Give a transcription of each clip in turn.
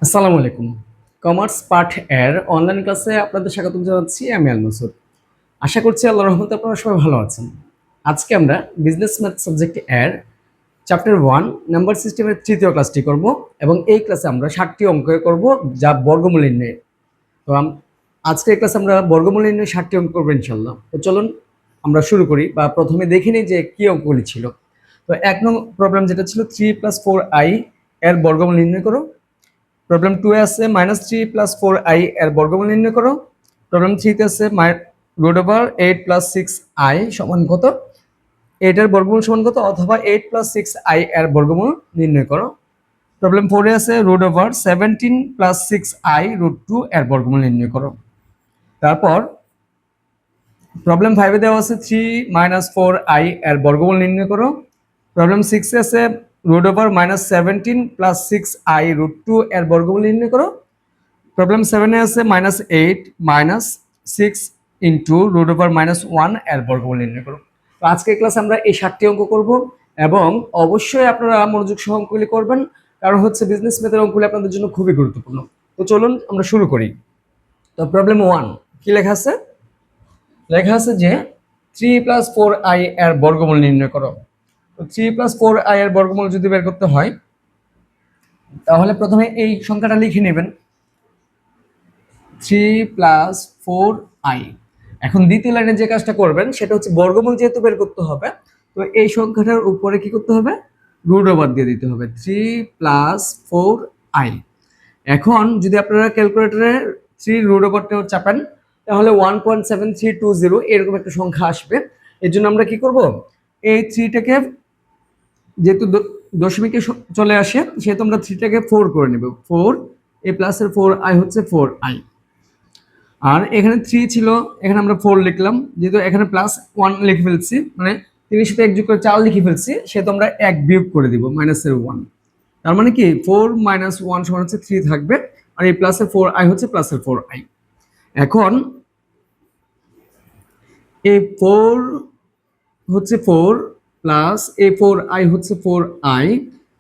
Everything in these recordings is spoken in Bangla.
আসসালামু আলাইকুম। কমার্স পার্ট এর অনলাইন ক্লাসে আপনাদের স্বাগত জানাচ্ছি। আমি আল মাসুদ। আশা করছি আল্লাহর রহমতে আপনারা সবাই ভালো আছেন। আজকে আমরা বিজনেস ম্যাথ সাবজেক্ট এর চ্যাপ্টার 1 নাম্বার সিস্টেমের তৃতীয় ক্লাসটি করব এবং এই ক্লাসে আমরা 60টি অঙ্ক করব যা বর্গমূল নির্ণয়। তো আজকে এই ক্লাসে আমরা বর্গমূল নির্ণয় 60টি অঙ্ক করব ইনশাআল্লাহ। তো চলুন আমরা শুরু করি বা প্রথমে দেখে নিই যে কি অঙ্কগুলি ছিল। তো এক নং প্রবলেম যেটা ছিল 3 + 4i এর বর্গমূল নির্ণয় করো। প্রবলেম 2 এ আছে -3 + 4i এর বর্গমূল নির্ণয় করো। প্রবলেম 3 তে আছে √8 + 6i সমান কত? 8 এর বর্গমূল সমান কত? অথবা 8 + 6i এর বর্গমূল নির্ণয় করো। প্রবলেম 4 এ আছে √17 + 6i √2 এর বর্গমূল নির্ণয় করো। তারপর প্রবলেম 5 এ দেওয়া আছে 3 - 4i এর বর্গমূল নির্ণয় করো। প্রবলেম 6 এ আছে √17 + 6i √2 এর বর্গমূল নির্ণয় করো। প্রবলেম 7 এ আছে -8 - 6 √(-1) এর বর্গমূল নির্ণয় করো। তো আজকের ক্লাসে আমরা এই 60টি অঙ্ক করব এবং অবশ্যই আপনারা মনোযোগ সহ অঙ্কগুলি করবেন, কারণ হচ্ছে বিজনেস ম্যাথের অঙ্কগুলি আপনাদের জন্য খুবই গুরুত্বপূর্ণ। তো চলুন আমরা শুরু করি। তো প্রবলেম 1 কি লেখা আছে? লেখা আছে যে 3 + 4i এর বর্গমূল নির্ণয় করো। তো 3 + 4i এর বর্গমূল যদি বের করতে হয় তাহলে প্রথমে এই সংখ্যাটা লিখে নেবেন, 3 + 4i। এখন দ্বিতীয় লাইনে যে কাজটা করবেন সেটা হচ্ছে বর্গমূল যেহেতু বের করতে হবে, তো এই সংখ্যাটার উপরে কি করতে হবে? √ওভার দিয়ে দিতে হবে 3 + 4i। এখন যদি আপনারা ক্যালকুলেটরে 3 √ওভারটা চাপেন তাহলে 1.7320 এরকম একটা সংখ্যা আসবে। এর জন্য আমরা কি করব? এই 3টাকে যেহেতু দশমিকে চলে আসে সেহেতু আমরা 3টাকে 4 করে নেব। 4 এ প্লাসের 4i হচ্ছে 4i। আর এখানে 3 ছিল, এখানে আমরা 4 লিখলাম, যেহেতু এখানে +1 লিখে ফেলছি, মানে 3 এর সাথে 1 যোগ করে 4 লিখে ফেলছি, সেহেতু আমরা 1 বিয়োগ করে দিব -1। তার মানে কি 4 - 1 সমান হচ্ছে 3 থাকবে, আর এই প্লাসের 4i হচ্ছে প্লাসের 4i। এখন এই 4 হচ্ছে 4 প্লাস এই 4i হচ্ছে 4i,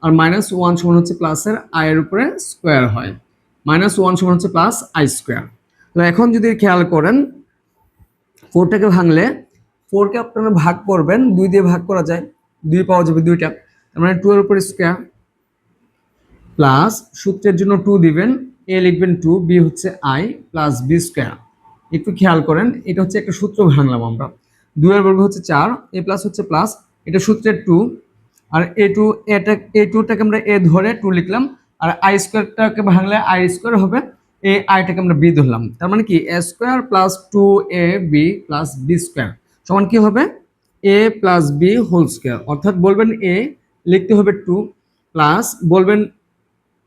আর -1 সমান হচ্ছে প্লাসের i এর উপরে স্কোয়ার হয়, -1 সমান হচ্ছে প্লাস i স্কোয়ার। তো এখন যদি খেয়াল করেন 4টাকে ভাঙলে 4কে আপনারা ভাগ করবেন, 2 দিয়ে ভাগ করা যায়, 2 পাওয়া যাবে 2টা, তার মানে 2 এর উপরে স্কোয়ার প্লাস সূত্রের জন্য 2 দিবেন, a লিখবেন 2, b হচ্ছে i প্লাস b স্কোয়ার। একটু খেয়াল করেন, এটা হচ্ছে একটা সূত্র ভাঙলাম আমরা, 2 এর বর্গ হচ্ছে 4, a প্লাস হচ্ছে প্লাস, এটা সূত্রের 2, আর a2 এটা a2টাকে আমরা a ধরে 2 লিখলাম, আর i স্কোয়ারটাকে ভাঙলে i স্কোয়ার হবে, এই আইটাকে আমরা b ধরলাম, তার মানে কি a square plus 2ab plus b square সমান কি হবে? a plus b whole square. অর্থাৎ বলবেন a লিখতে হবে 2 প্লাস বলবেন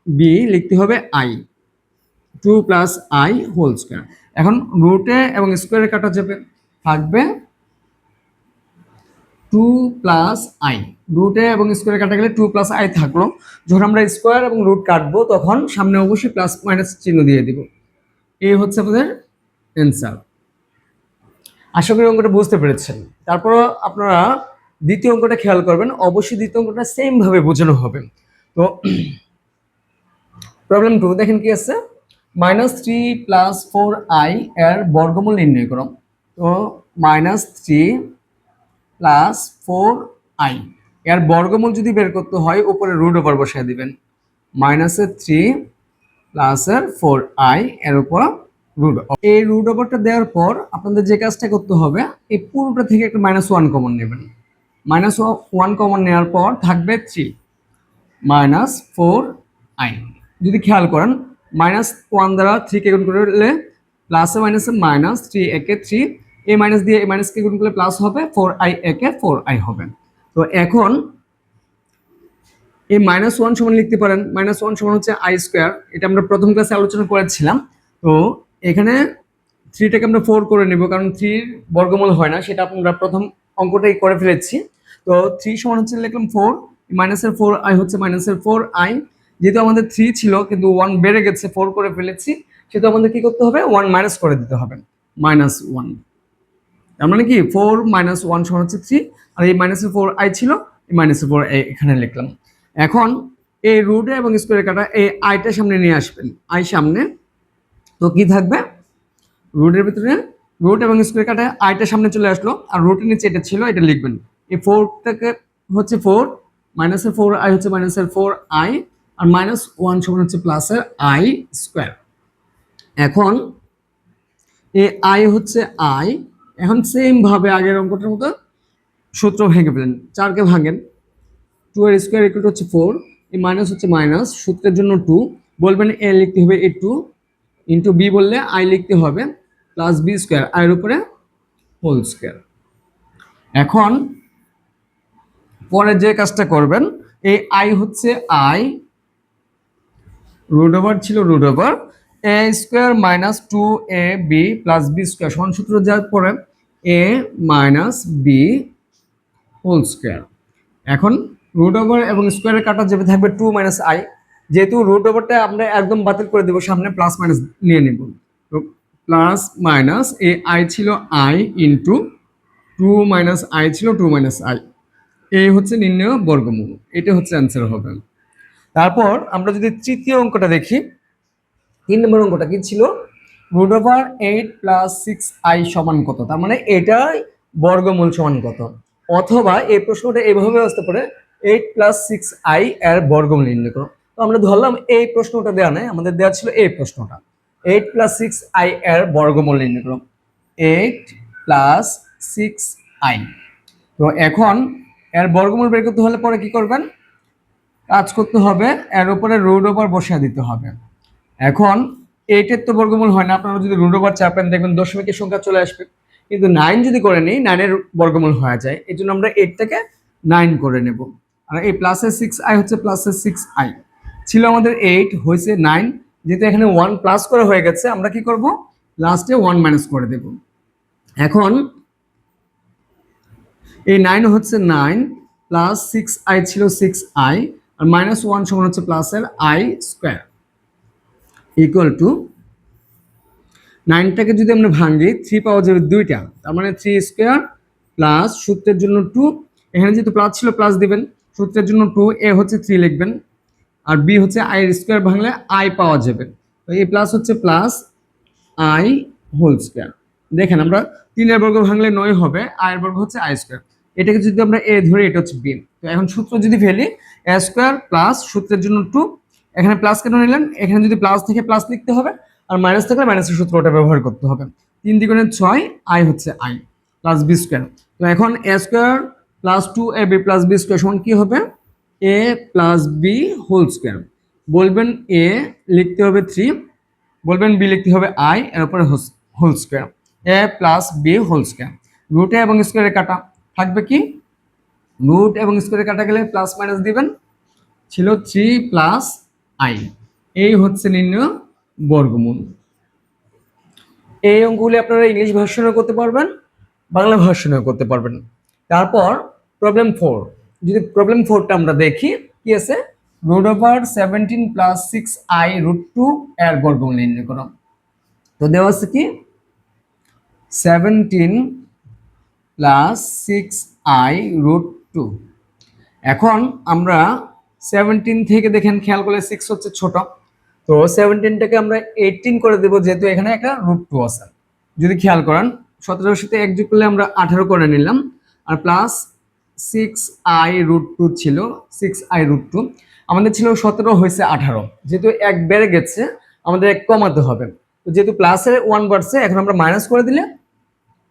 b লিখতে হবে i, 2 plus i whole square. এখন রুটে এবং স্কোয়ারে কাটা যাবে, থাকবে 2 প্লাস i। রুটে এবং স্কোয়ারে কাটা গেলে 2 প্লাস i থাকলো। যখন আমরা স্কোয়ার এবং রুট কাটবো তখন সামনে অবশ্যই প্লাস মাইনাস চিহ্ন দিয়ে দিব। এই হচ্ছে আমাদের অ্যান্সার। আশা করি অঙ্কটা বুঝতে পেরেছেন। তারপর আপনারা দ্বিতীয় অঙ্কটা খেয়াল করবেন, অবশ্যই দ্বিতীয় অঙ্কটা সেম ভাবে বোঝানো হবে। তো প্রবলেম 2 দেখেন কি আছে, -3 + 4i এর বর্গমূল নির্ণয় করো। তো -3 + 4i এর বর্গমূল যদি বের করতে হয় উপরে √ওভার বসায় দিবেন, -3 + 4i এর উপর √ওভার। এই √ওভারটা দেওয়ার পর আপনাদের যে কাজটা করতে হবে, এই পুরোটা থেকে একটা -1 কমন নেবেন, -1 কমন নেওয়ার পর থাকবে 3 -4i। যদি খেয়াল করেন -1 দ্বারা 3 কে গুণ করলে প্লাসে মাইনাসে মাইনাস, 3 একে 3, এই মাইনাস দিয়ে এই মাইনাসকে গুণ করলে প্লাস হবে, 4i একে 4i হবে। তো এখন এই -1 সমান লিখতে পারেন, -1 সমান হচ্ছে i স্কোয়ার, এটা আমরা প্রথম ক্লাসে আলোচনা করেছিলাম। তো এখানে 3টাকে আমরা 4 করে নেব, কারণ 3 বর্গমূল হয় না, সেটা আমরা প্রথম অঙ্কটাই করে ফেলেছি। তো 3 সমান হচ্ছে লিখলাম 4, মাইনাসের 4i হচ্ছে মাইনাসের 4i। যেহেতু আমাদের 3 ছিল কিন্তু 1 বেড়ে গেছে, 4 করে ফেলেছি, সেহেতু আমাদের কি করতে হবে? 1 মাইনাস করে দিতে হবে, -1। তার মানে কি 4 - 1 সমান হচ্ছে 3, আর এই -4i ছিল, এই -4i এখানে লিখলাম। এখন এই রুট এবং স্কোয়ারের কাটা এই আইটা সামনে নিয়ে আসবেন, আই সামনে, তো কি থাকবে রুটের ভিতরে রুট এবং স্কোয়ার কাটা আইটা সামনে চলে আসলো, আর রুটের নিচে এটা ছিল, এটা লিখবেন। এই ফোরটাকে হচ্ছে ফোর, মাইনাসের ফোর আই হচ্ছে মাইনাসের ফোর আই, আর মাইনাস ওয়ান সমান হচ্ছে প্লাসের আই স্কোয়ার। এখন এ আই হচ্ছে আই, এখন সেম ভাবে আগের অঙ্কটার মতো সূত্র ভেঙে ফেলেন, চারকে ভাঙেন, টু এর স্কোয়ার ইকুয়াল টু হচ্ছে ফোর, এই মাইনাস হচ্ছে মাইনাস, সূত্রের জন্য টু, বলবেন এ লিখতে হবে এ টু, ইন্টু বি বললে আই লিখতে হবে প্লাস বি স্কোয়ার, আয়ের উপরে হোল স্কোয়ার। এখন পরে যে কাজটা করবেন, এই আই হচ্ছে আই, রুট ওভার ছিল root over a square minus two A B plus B square সমান সূত্র যাওয়ার পরে এ মাইনাস বি হোল স্কোয়ার। এখন রুট ওভার এবং স্কোয়ারের কাটা যাবে থাকবে টু মাইনাস আই, যেহেতু রুট ওভারটা আমরা একদম বাতিল করে দেবো, সামনে প্লাস মাইনাস নিয়ে নেব, তো প্লাস মাইনাস এ আই ছিল I into two minus I ছিল টু মাইনাস আই, এই হচ্ছে নির্ণয় বর্গমূল, এটা হচ্ছে অ্যান্সার হবে। তারপর আমরা যদি তৃতীয় অঙ্কটা দেখি, 3 নম্বর অঙ্কটা কি ছিল, রুট ওভার 8 প্লাস 6i সমান কত, তার মানে এটাই বর্গমূল সমান কত, অথবা এই প্রশ্নটা এইভাবে আসতে পারে 8 প্লাস 6i এর বর্গমূল নির্ণয় করো। তো আমরা ধরলাম এই প্রশ্নটা দেওয়া নেই, আমাদের দেওয়া ছিল এই প্রশ্নটা 8 প্লাস 6i এর বর্গমূল নির্ণয় করো, 8 প্লাস 6i। তো এখন এর বর্গমূল বের করতে হলে পরে কি করবেন, কাজ করতে হবে, এর উপরে রুট ওভার বসিয়ে দিতে হবে। এখন 8-এর তো বর্গমূল হয় না, আপনারা যদি রুট ওভার চাপেন দেখবেন দশমিকের সংখ্যা চলে আসবে, কিন্তু 9 যদি করে নিই 9-এর বর্গমূল হয়ে যায়, এই জন্য আমরা 8টাকে 9 করে নেব। আর এই প্লাসের 6i হচ্ছে প্লাসের 6i, ছিল আমাদের 8 হয়েছে 9, যেহেতু এখানে 1 প্লাস করে হয়ে গেছে, আমরা কি করব লাস্টে 1 মাইনাস করে দেব। এখন এই 9 হচ্ছে 9 প্লাস 6i ছিল 6i, আর মাইনাস 1 সমান হচ্ছে প্লাসের i স্কোয়ার ইকুয়াল টু 9টাকে যদি আমরা ভাঙি 3 পাওয়া যাবে দুইটা, তার মানে 3 স্কোয়ার প্লাস সূত্রের জন্য 2, এখানে যেহেতু প্লাস ছিল প্লাস দিবেন, সূত্রের জন্য 2, এ হচ্ছে 3 লিখবেন, আর বি হচ্ছে আই এর স্কোয়ার ভাঙলে আই পাওয়া যাবে, তো এই প্লাস হচ্ছে প্লাস আই হোল স্কোয়ার। দেখেন আমরা 3-এর বর্গ ভাঙলে 9 হবে, আই এর বর্গ হচ্ছে আই স্কোয়ার, এটাকে যদি আমরা এ ধরি এটা হচ্ছে বি। তো এখন সূত্র যদি ফেলি এ স্কোয়ার প্লাস সূত্রের জন্য 2, এখানে প্লাস কেন নিলেন, এখানে যদি প্লাস থেকে প্লাস লিখতে হবে, আর মাইনাস থাকলে মাইনাসের সূত্রটা ব্যবহার করতে হবে। 3 দ্বিগুণে 6, আই হচ্ছে আই প্লাস বি স্কোয়ার। তো এখন A square plus 2ab plus B square সমান কি হবে, A plus B whole square, বলবেন এ লিখতে হবে 3, বলবেন বি লিখতে হবে আই, এর উপরে হোল স্কোয়ার, এ প্লাস বি হোল স্কোয়ার। রুটে এবং স্কোয়ারে কাটা থাকবে কি, রুট এবং স্কোয়ারে কাটা গেলে প্লাস মাইনাস দিবেন, ছিল 3 প্লাস আই, এই হচ্ছে নির্ণয় বর্গমূল। এই অঙ্কগুলি আপনারা ইংলিশ ভার্সনেও করতে পারবেন, বাংলা ভার্সনেও করতে পারবেন। তারপর প্রবলেম 4, যদি প্রবলেম 4টা আমরা দেখি কি আছে, root over 17 plus 6i root 2 এর বর্গমূল নির্ণয় করো। তো দেওয়া আছে কি 17 প্লাস 6i রুট 2। এখন আমরা 17 থেকে দেখেন খেয়াল করলে 6 হচ্ছে ছোট, তো 17টাকে আমরা 18 করে দেবো, যেহেতু এখানে একটা রুট 2 আছে। যদি খেয়াল করেন 17-এর সাথে 1 যোগ করলে আমরা 18 করে নিলাম, আর প্লাস 6i রুট 2 ছিল, 6i রুট 2 আমাদের ছিল 17 হয়েছে 18, যেহেতু 1 বেড়ে গেছে আমাদের 1 কমাতে হবে, তো যেহেতু প্লাসের 1 বাড়ছে এখন আমরা মাইনাস করে দিলে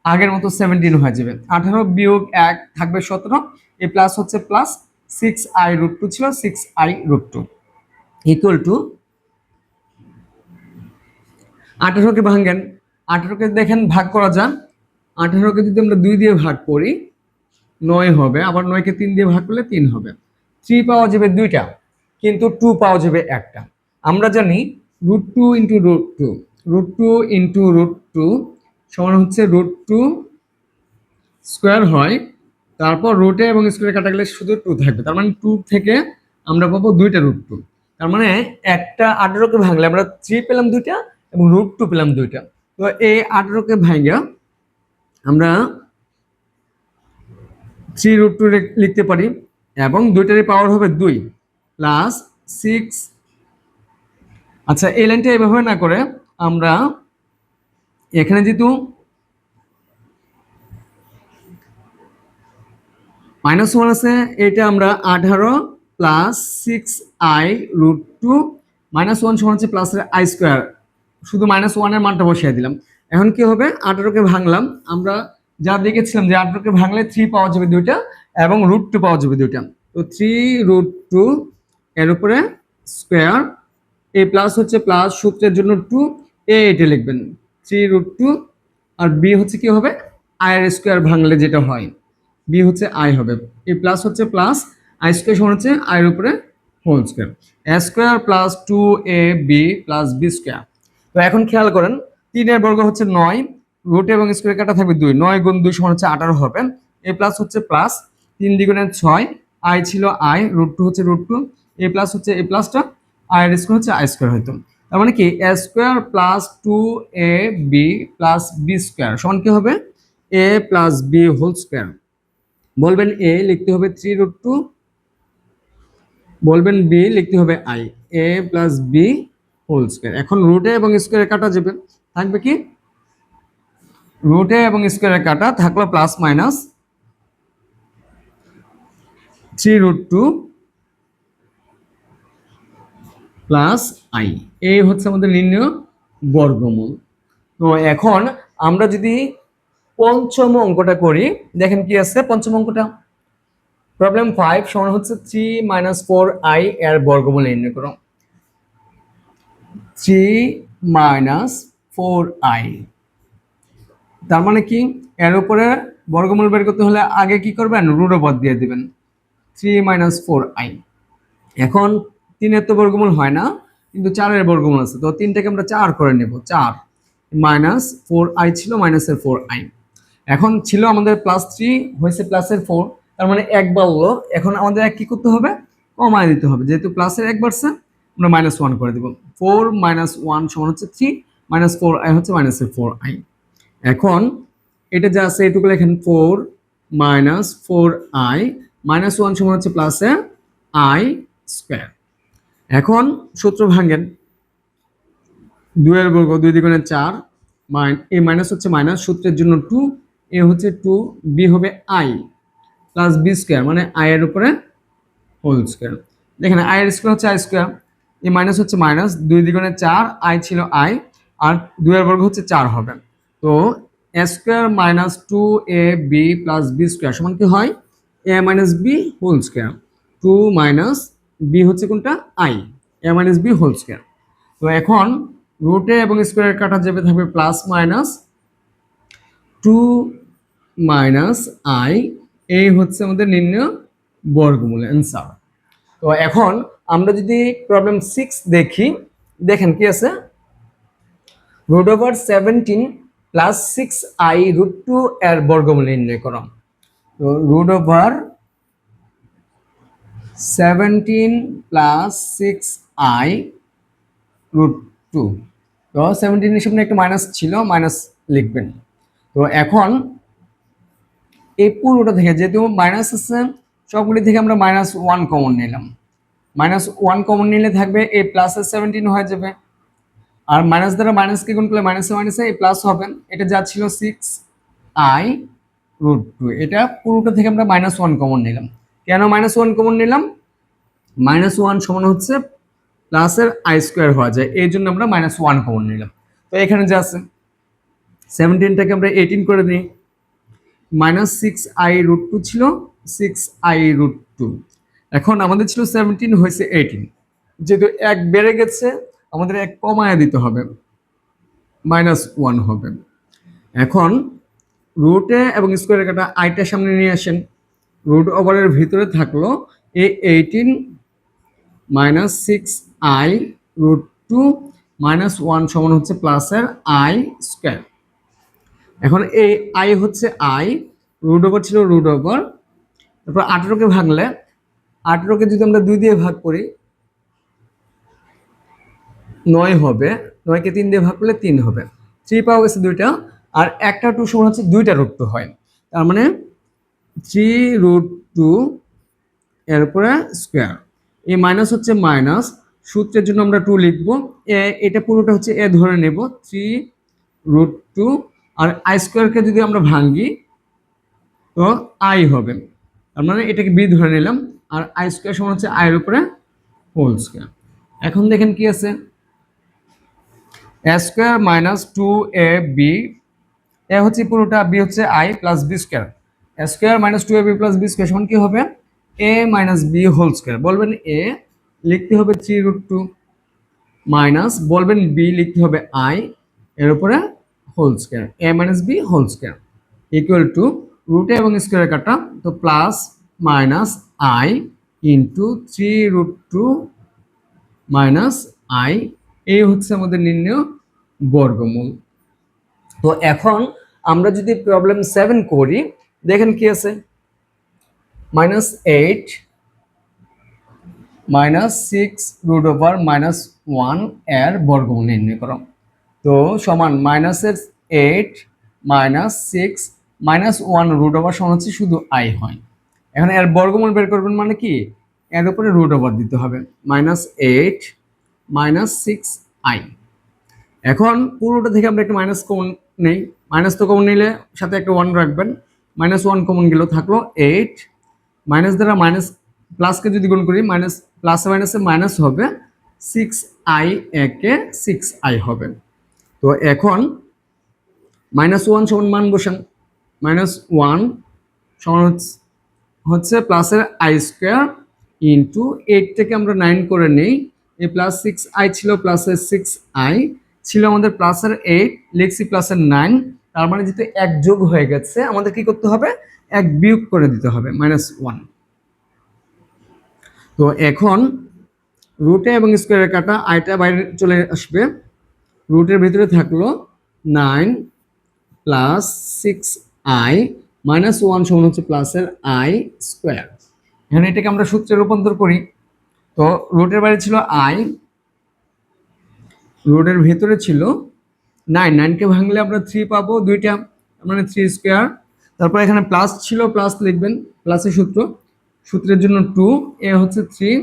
আগের মতো 17 হয়ে যাবে, 18 বিয়োগ 1 থাকবে 17, এই প্লাস হচ্ছে প্লাস 6i রুট 2 ছিল 6i রুট 2 ইকুয়াল টু 18কে ভাঙেন, 18কে দেখেন ভাগ করা যান, 18কে যদি আমরা 2 দিয়ে ভাগ করি 9 হবে, আবার 9কে 3 দিয়ে ভাগ করলে 3 হবে, 3 পাওয়া যাবে দুইটা কিন্তু 2 পাওয়া যাবে একটা। আমরা জানি root 2 into root 2, root 2 into root 2 সমান হচ্ছে রুট 2 স্কোয়ার হয়, তারপর রুটে এবং স্কোয়ারে কাটা গেলে শুধু 2 থাকবে, তার মানে 2 থেকে আমরা পাবো দুইটা রুট 2, তার মানে একটা 18কে ভাঙলে আমরা 3 পেলাম দুইটা এবং রুট 2 পেলাম দুইটা। তো এই 18কে ভাঙা আমরা 3 রুট 2 লিখতে পারি, এবং দুইটারই পাওয়ার হবে 2 প্লাস সিক্স। আচ্ছা, এই লাইনটা এভাবে না করে আমরা এখানে যেহেতু -1 আছে, এটা আমরা 18 প্লাস 6i√2 -1 সমান হচ্ছে প্লাসের আই স্কোয়ার, শুধু -1 এর মানটা বসিয়ে দিলাম। এখন কি হবে, 18কে ভাঙলাম, আমরা যা দেখেছিলাম যে 18কে ভাঙলে 3 পাওয়া যাবে দুইটা এবং √2 পাওয়া যাবে দুইটা। তো 3√2 এর উপরে স্কোয়ার, এ প্লাস হচ্ছে প্লাস, সূত্রের জন্য 2, এটা লিখবেন 3√2, আর বি হচ্ছে কি হবে, আই এর স্কোয়ার ভাঙলে যেটা হয়, বি হচ্ছে আই হবে, এ প্লাস হচ্ছে প্লাস, আই স্কোয়ার সমান হচ্ছে আই এর উপরে হোল স্কোয়ার, এ square plus 2ab plus B square. তো এখন খেয়াল করেন, 3 এর বর্গ হচ্ছে 9, রুট এবং স্কোয়ার কাটা থাকবে 2, 9 গুণ 2 সমান হচ্ছে 18 হবে, এ প্লাস হচ্ছে প্লাস, 3 দ্বিগুণে 6, আই ছিল আই, √2 হচ্ছে √2, এ প্লাস হচ্ছে এ প্লাসটা, আই এর স্কোয়ার হচ্ছে আই স্কোয়ার হইতো। তার মানে কি, A square plus 2ab plus B square সমান কি হবে, A plus B whole square. বলবেন এ লিখতে হবে 3√2, বলবেন বি লিখতে হবে I, A plus B whole square. এখন রুটে এবং স্কোয়ারে কাটা যাবে, থাকবে কি, রুটে এবং স্কোয়ারে কাটা থাকলো প্লাস মাইনাস 3√2 প্লাস আই, এই হচ্ছে আমাদের নির্ণয় বর্গমূল। তো এখন আমরা যদি পঞ্চম অঙ্কটা করি, দেখেন কি আছে পঞ্চম অঙ্কটা, প্রবলেম 5 সমান হচ্ছে 3 - 4i এর বর্গমূল নির্ণয় করো। 3 - 4i, তার মানে কি, এর উপরে বর্গমূল বের করতে হলে আগে কি করবেন, রুট ওভার দিয়ে দিবেন 3 - 4i। এখন 3-এর তো বর্গমূল হয় না, কিন্তু 4-এর বর্গমূল আছে, তো 3টাকে আমরা 4 করে নেব, 4 - 4i ছিল মাইনাসের 4i, এখন ছিল আমাদের +3 হয়েছে প্লাসের 4, তার মানে 1 বাড়লো, এখন আমাদের এক কি করতে হবে, কমায় দিতে হবে, যেহেতু প্লাসের 1 বাড়ছে আমরা -1 করে দেব, 4 - 1 সমান হচ্ছে 3, -4i হচ্ছে মাইনাসের 4i। এখন এটা যা আছে এটুকু লেখেন 4 - 4i, -1 সমান হচ্ছে প্লাসের আই স্কোয়ার। এখন সূত্র ভাঙেন, 2 এর বর্গ 2 দ্বিগুণে 4, এ মাইনাস হচ্ছে মাইনাস, সূত্রের জন্য 2, এ হচ্ছে 2, বি হবে আই প্লাস বি স্কোয়ার, মানে আই এর উপরে হোল স্কোয়ার। দেখেন আই এর স্কোয়ার হচ্ছে আই স্কোয়ার, এ মাইনাস হচ্ছে মাইনাস, 2 দ্বিগুণে 4, আই ছিল আই, আর 2 এর বর্গ হচ্ছে 4 হবে, তো A square minus 2ab plus B square সমান কি হয়, A minus B whole square, 2 minus B হচ্ছে কোনটা, I, A minus B whole square. তো এখন রুটে এবং স্কোয়ারের কাটা যাবে, থাকবে প্লাস মাইনাস 2 মাইনাস আই, এই হচ্ছে আমাদের নির্ণয় বর্গমূল অ্যান্সার। তো এখন আমরা যদি প্রবলেম 6 দেখি, দেখেন কি আছে, √17 প্লাস 6i√2 এর বর্গমূল নির্ণয় করো। তো √17 প্লাস 6i√2, তো 17 এর সামনে একটা মাইনাস ছিল, মাইনাস লিখবেন। তো এখন এই পুরোটা থেকে যেহেতু মাইনাস আছে, সবগুলি থেকে আমরা -1 কমন নিলাম, -1 কমন নিলে থাকবে এই প্লাসের 17 হয়ে যাবে, আর মাইনাস দ্বারা মাইনাসকে গুণ করলে মাইনাসে মাইনাসে এই প্লাস হবে, এটা যা ছিল 6i√2, এটা পুরোটা থেকে আমরা -1 কমন নিলাম। কেন -1 কমন নিলাম, -1 সমান হচ্ছে প্লাসের আই স্কোয়ার হওয়া যায়, এই জন্য আমরা -1 কমন নিলাম। তো এখানে যা আছে 17টাকে আমরা 18 করে দিই, -6i√2 ছিল 6i√2, এখন আমাদের ছিল 17 হয়েছে 18, যেহেতু 1 বেড়ে গেছে আমাদের 1 কমায় দিতে হবে, -1 হবে। এখন রুটে এবং স্কোয়ারের কাটা আইটা সামনে নিয়ে আসেন, রুট ওভারের ভিতরে থাকলো এই 18 - 6i√2 -1 সমান হচ্ছে প্লাসের আই স্কোয়ার। এখন এই আই হচ্ছে আই, রুট ওভার ছিল রুট ওভার, তারপর 18কে ভাঙলে, 18কে যদি আমরা 2 দিয়ে ভাগ করি 9 হবে, 9কে 3 দিয়ে ভাগ করলে 3 হবে, 3 পাওয়া গেছে 2টা, আর একটা 2 সমান হচ্ছে 2টা √2 হয়, তার মানে 3√2 এর উপরে স্কোয়ার, এই মাইনাস হচ্ছে মাইনাস, সূত্রের জন্য আমরা 2 লিখব। এটা পুরোটা হচ্ছে এ ধরে নেব 3√2, আর আই স্কোয়ারকে যদি আমরা ভাঙি তো আই হবে, তার মানে এটাকে বি ধরে নিলাম, আর আই স্কোয়ার সমান হচ্ছে আই এর উপরে হোল স্কোয়ার। এখন দেখেন কি আছে, এ স্কোয়ার মাইনাস 2ab, এ হচ্ছে পুরোটা, বি হচ্ছে I plus B square, A square minus 2ab plus B square সমান কি হবে, a minus B whole square. বলবেন এ লিখতে হবে 3√2 মাইনাস, বলবেন বি লিখতে হবে আই এর উপরে whole square, A minus B whole square equal to রুটে এবং স্কোয়ারে কাটা, তো plus minus I into 3√2 minus I, এই হচ্ছে আমাদের নির্ণয় বর্গমূল। তো এখন আমরা যদি প্রবলেম 7 করি, দেখেন কি আছে, -8 -6√(-1) এর বর্গমূল নির্ণয় করো। তো সমান -8 -6 -1 সমান হচ্ছে শুধু আই হয়। এখন এর বর্গমূল বের করবেন মানে কি, এর উপরে √ দিতে হবে, -8 -6i। এখন পুরোটা থেকে আমরা একটা মাইনাস কমন নেই, মাইনাস তো কমন নিলে সাথে একটা 1 রাখবেন, -1 কমন গেল, থাকলো 8, মাইনাস দ্বারা মাইনাস প্লাসকে যদি গুণ করি, মাইনাস প্লাসে মাইনাসে মাইনাস হবে, 6i একে 6i হবে। তো এখন -1 সমান মান বসান, -1 সমান হচ্ছে প্লাসের আই স্কোয়ার ইন্টু 8 থেকে আমরা 9 করে নেই, এই প্লাস 6i ছিল, প্লাসের 6i ছিল আমাদের প্লাসের 8, লিখছি প্লাসের 9, তার মানে যেহেতু এক যোগ হয়ে গেছে আমাদের কি করতে হবে, এক বিয়োগ করে দিতে হবে, -1। তো এখন রুটে এবং স্কোয়ারের কাটা, আইটা বাইরে চলে আসবে, রুটের ভিতরে থাকলো 9 প্লাস 6i -1 সমান হচ্ছে প্লাসের আই স্কোয়ার। এখানে এটাকে আমরা সূত্রে রূপান্তর করি, তো রুটের বাইরে ছিল আই, রুটের ভেতরে ছিল 9, 9কে ভাঙলে আমরা 3 পাবো দুইটা, মানে 3 স্কোয়ার, তারপর এখানে প্লাস ছিল, প্লাস লিখবেন, প্লাসের সূত্রের জন্য 2, এ হচ্ছে 3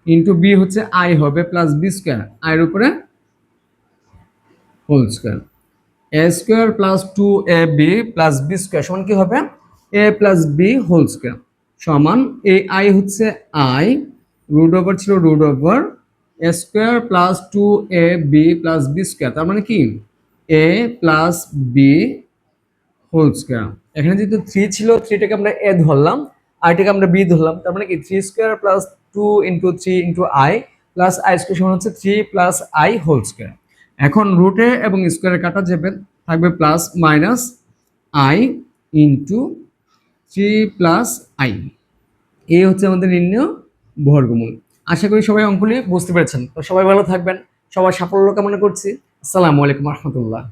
ইন্টু বি হচ্ছে আই হবে প্লাস বি স্কোয়ার, আইয়ের উপরে হোল স্কোয়ার, এ square plus 2ab plus B square সমান কি হবে, A plus B whole square সমান, এই আই হচ্ছে আই, √ ছিল √ A square plus 2ab plus B square, তার মানে কি A plus B whole square. এখানে যেহেতু 3 ছিল, 3টাকে আমরা এ ধরলাম, আইটাকে আমরা বি ধরলাম, তার মানে কি 3 square plus 2 into 3 into I plus I square সমান হচ্ছে 3 প্লাস আই হোল স্কোয়ার। এখন রুটে এবং স্কোয়ারে কাটা যাবে, থাকবে plus minus I into 3 plus I, এই হচ্ছে আমাদের নির্ণয় বর্গমূল। আশা করি সবাই অঙ্কগুলি বুঝতে পেরেছেন। তো সবাই ভালো থাকবেন, সবার সাফল্য কামনা করছি। আসসালামু আলাইকুম রহমতুল্লাহ।